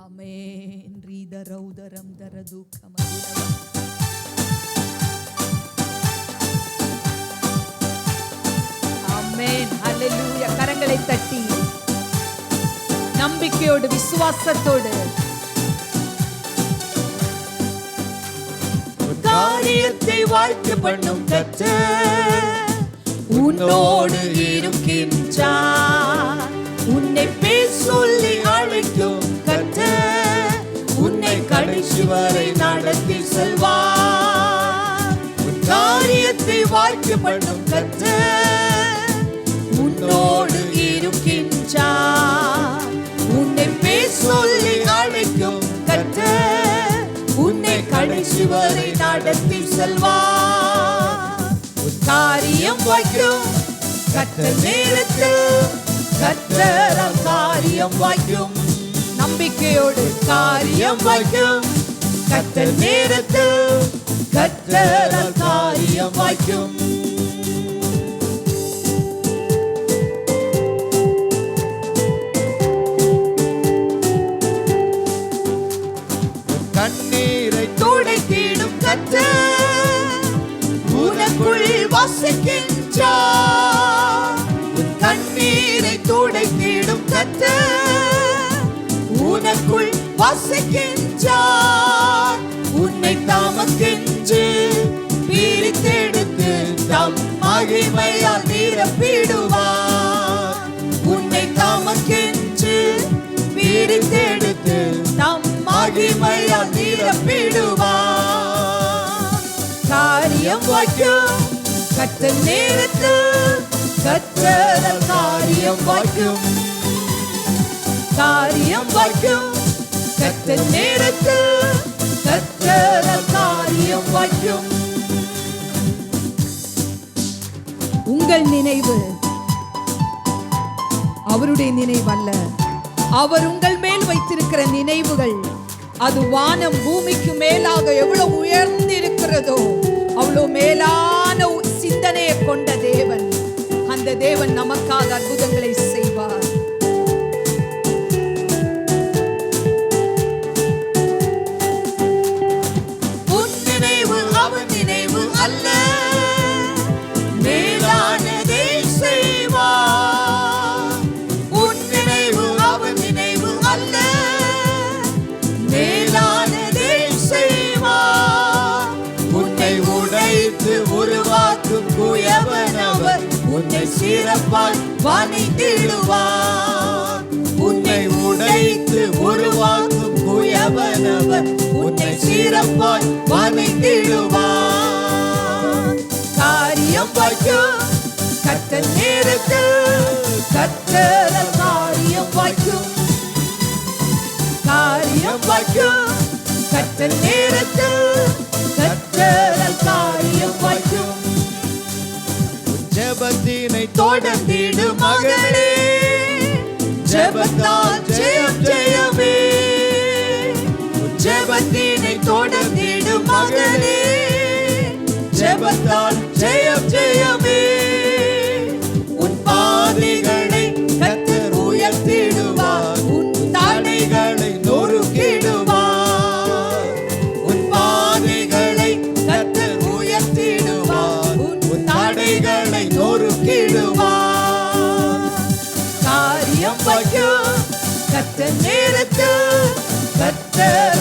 ஆமென். ரீதரௌதரம் தரதுக்கம். ஆமென். ஹல்லேலூயா. கரங்களை தட்டி நம்பிக்கையோடு விசுவாசத்தோடு காரியத்தை வாய்க்க பண்ணும் கர்த்தர் உன்னோடு இருக்கின்றார். உன்னை பேர் சொல்லி அழைக்கும் கர்த்தர் உன்னை கடைசி வரை நடத்தி செல்வார். காரியத்தை வாய்க்க பண்ணும் கர்த்தர் உன்னோடு இருக்கின்றார். உன்னை பேர் சொல்லி அழைக்கும் கர்த்தர் உன்னை கடைசி வரை நடத்தி செல்வார். காரியம் வாய்க்கும் கர்த்தர் நேரத்தில் கர்த்தர் காரியம் வாய்க்கும். நம்பிக்கையோடு காரியம் வாய்க்கும் கர்த்தர் நேரத்தில் கர்த்தர் காரியம் வாய்க்கும். கண்ணீரை துடைத்திடும் கர்த்தர் உனக்குள் வசிக்கின்றார். கண்ணீரை துடைத்திடும் கர்த்தர் உனக்குள் வசிக்கின்றார். உன்னை தமக்கென்று பிரித்தெடுத்து தம் மகிமையால் நிரப்பிடுவார். உன்னை தமக்கென்று பிரித்தெடுத்து தம் மகிமையால் நிரப்பிடுவார். காரியம் வாய்க்கும் கர்த்தர் நேரத்தில் கர்த்தர் காரியம் வாய்க்கும். காரியம் வாய்க்கும் கர்த்தர் நேரத்தில் கர்த்தர் காரியம் வாய்க்கும். உங்கள் நினைவு அவருடைய நினைவல்ல. அவர் உங்கள் மேல் வைத்திருக்கிற நினைவுகள் அது வானம் பூமிக்கு மேலாக எவ்வளவு உயர்ந்திருக்கிறதோ அவ்வளவு மேலான சிந்தனையை கொண்ட தேவன். அந்த தேவன் நமக்காக அற்புதங்களை செய்வார். உன் நினைவு அவன் நினைவு அல்ல, மேலானதை செய்வார். உன் நினைவு அவன் நினைவு அல்ல, மேலானதை செய்வார். உன்னை உடைத்து உருவாக்கும் குயவனவர் உன்னை சிறப்பாய் வணங்கிடுவார். உன்னை உடைத்து உருவாக்கும் குயவனவர் உன்னை சிறப்பாய் வணங்கிடுவார். காரியம் வாய்க்கும் கர்த்தர் நேரத்தில் கர்த்தர் காரியம் வாய்க்கும். காரியம் வாய்க்கும் கர்த்தர் நேரத்தில் கர்த்தர் காரியம் வாய்க்கும். ஜெபத்தினை தொடர்ந்திடு மகளே, ஜெபத்தால் ஜெயம் ஜெயமே. ஜெபத்தினை தொடர்ந்திடு மகளே, ஜெபத்தால் ஜெயம் ஜெயமே. உன் பாதைகளை கர்த்தர் உயர்த்திடுவார், உன் தடைகளை நொறுக்கிடுவார். உன் பாதைகளை கர்த்தர் உயர்த்திடுவார், உன் தடைகளை நொறுக்கிடுவார். காரியம் வாய்க்கும் கர்த்தர் நேரத்தில் கர்த்தர்